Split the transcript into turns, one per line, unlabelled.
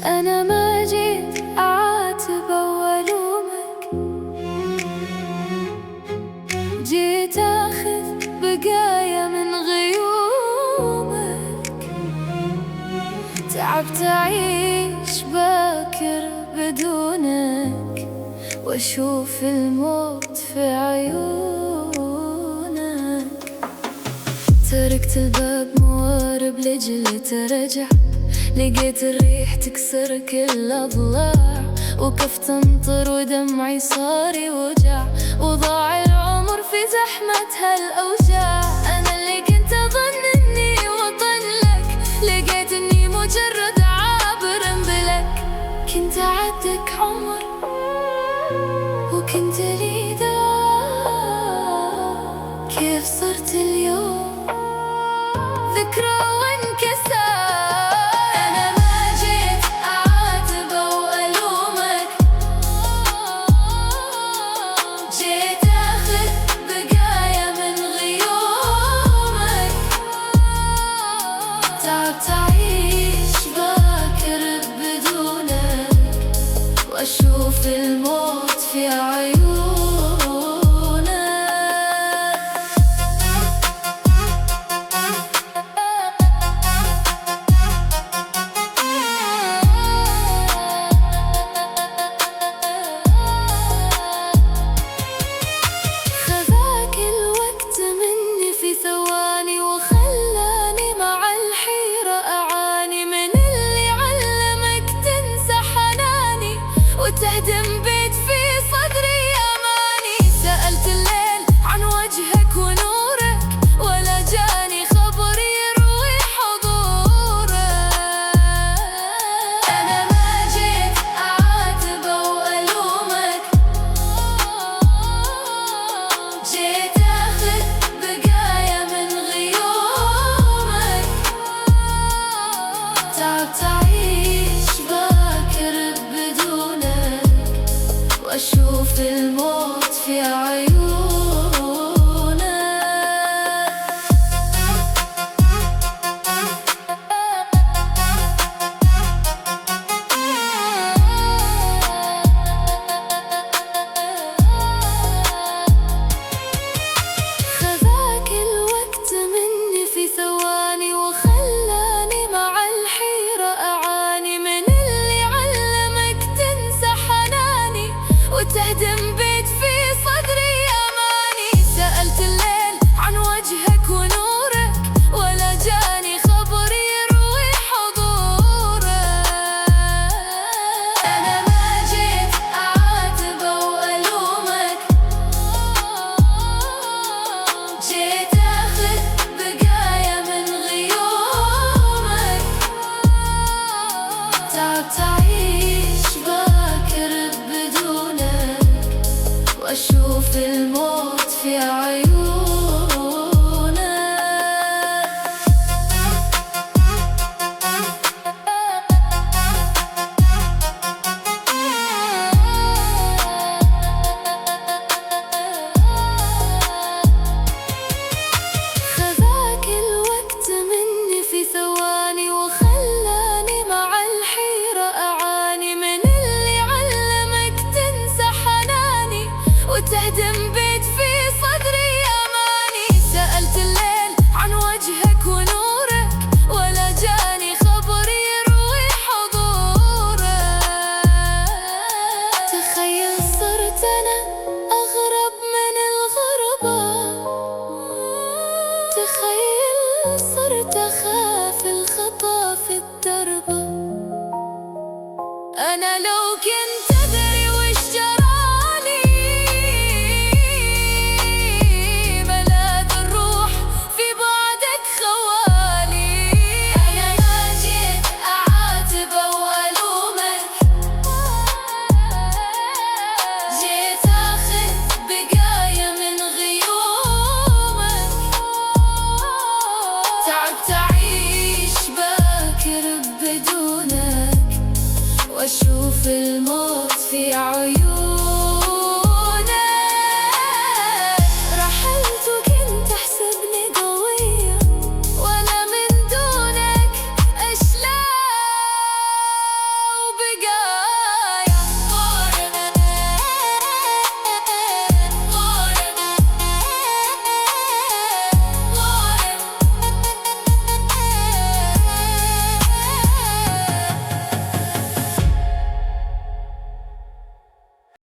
أنا ما جيت أعاتب وألومك، جيت أخذ بقايا من غيومك. تعبت أعيش باكر بدونك، وأشوف الموت في عيونك. تركت الباب موارب لجل ترجع، لقيت الريح تكسر كل أضلاع، وقفت انطر ودمعي صار يوجع، وضاع العمر في زحمة هالأوجاع. أنا اللي كنت أظن إني وطن لك، لقيت إني مجرد عابر بلك. كنت أعدك عمر وكنت لي دار، كيف صرت اليوم ذكرى وانكسار. تعبت أعيش باكر بدونك، وأشوف الموت في عيونك. خذاك الوقت مني في ثواني، وخلاني مع الحيرة أعاني من اللي علمك تنسى حناني، وتهدم بيت في صدري أماني. سألت الليل عن وجهك ونورك، ولا جاني خبر يروي حضورك. أنا ما جيت أعاتب وألومك، جيت أخذ بقايا من غيومك. تعبت أعيش باكر بدونك، وأشوف الموت في عيونك. خذاك الوقت مني في ثواني، وخلاني مع الحيرة أعاني من اللي علمك تنسى حناني، وتهدم بيت في صدري أماني. سألت الليل عن وجهك ونورك، ولا جاني خبر يروي حضورك. أنا ما جيت أعاتب وألومك، جيت أخذ بقايا من غيومك. تعبت أعيش باكر بدونك، وأشوف الموت في عيونك. خذاك الوقت مني في ثواني، وخلاني مع الحيرة أعاني من اللي علمك تنسى حناني، وتهدم بيت في صدري أماني. سألت الليل عن وجهك ونورك، ولا جاني خبر يروي حضورك. تخيل صرت أنا أغرب من الغربة، تخيل صرت أخاف الخطا في الدربة. أنا لو كنت أدري وش جرالي، ملاذ الروح في بعدك خوالي. أنا ما جيت أعاتب وألومك، جيت أخذ بقايا من غيومك. تعبت أعيش باكر بدونك، وأشوف الموت في عيونك.